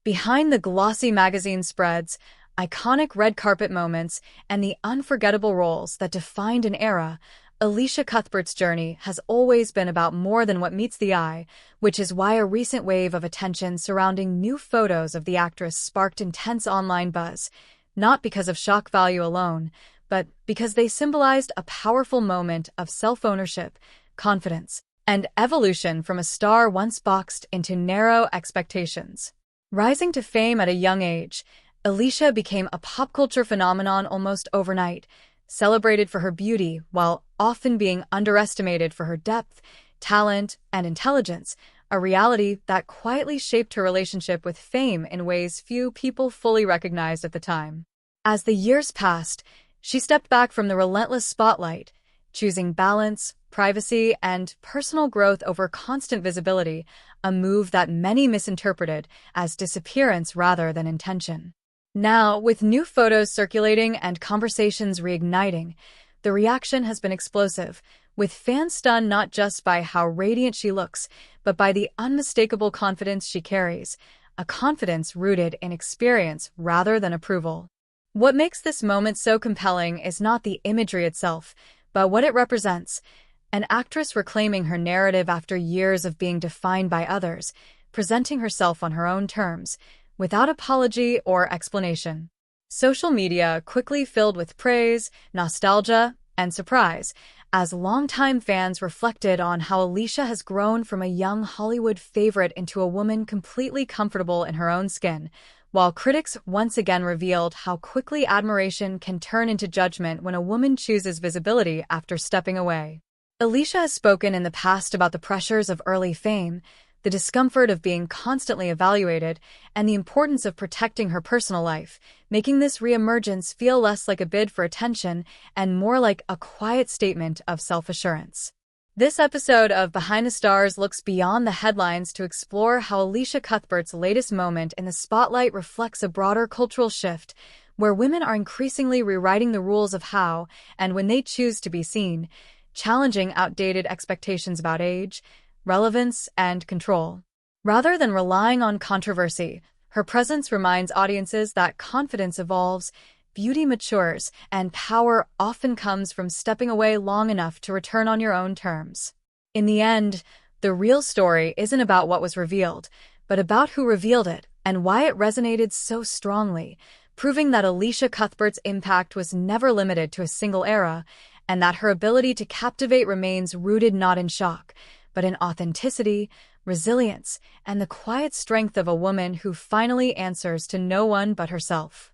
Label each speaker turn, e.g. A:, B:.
A: Behind the glossy magazine spreads, iconic red carpet moments, and the unforgettable roles that defined an era, Elisha Cuthbert's journey has always been about more than what meets the eye, which is why a recent wave of attention surrounding new photos of the actress sparked intense online buzz, not because of shock value alone, but because they symbolized a powerful moment of self-ownership, confidence, and evolution from a star once boxed into narrow expectations. Rising to fame at a young age, Elisha became a pop culture phenomenon almost overnight, celebrated for her beauty while often being underestimated for her depth, talent, and intelligence, a reality that quietly shaped her relationship with fame in ways few people fully recognized at the time. As the years passed, she stepped back from the relentless spotlight, choosing balance, privacy, and personal growth over constant visibility, a move that many misinterpreted as disappearance rather than intention. Now, with new photos circulating and conversations reigniting, the reaction has been explosive, with fans stunned not just by how radiant she looks, but by the unmistakable confidence she carries, a confidence rooted in experience rather than approval. What makes this moment so compelling is not the imagery itself, but what it represents: an actress reclaiming her narrative after years of being defined by others, presenting herself on her own terms, without apology or explanation. Social media quickly filled with praise, nostalgia, and surprise, as longtime fans reflected on how Elisha has grown from a young Hollywood favorite into a woman completely comfortable in her own skin, while critics once again revealed how quickly admiration can turn into judgment when a woman chooses visibility after stepping away. Elisha has spoken in the past about the pressures of early fame, the discomfort of being constantly evaluated, and the importance of protecting her personal life, making this reemergence feel less like a bid for attention and more like a quiet statement of self-assurance. This episode of Behind the Stars looks beyond the headlines to explore how Elisha Cuthbert's latest moment in the spotlight reflects a broader cultural shift, where women are increasingly rewriting the rules of how and when they choose to be seen, challenging outdated expectations about age, relevance, and control. Rather than relying on controversy, her presence reminds audiences that confidence evolves, beauty matures, and power often comes from stepping away long enough to return on your own terms. In the end, the real story isn't about what was revealed, but about who revealed it and why it resonated so strongly, proving that Elisha Cuthbert's impact was never limited to a single era, and that her ability to captivate remains rooted not in shock, but in authenticity, resilience, and the quiet strength of a woman who finally answers to no one but herself.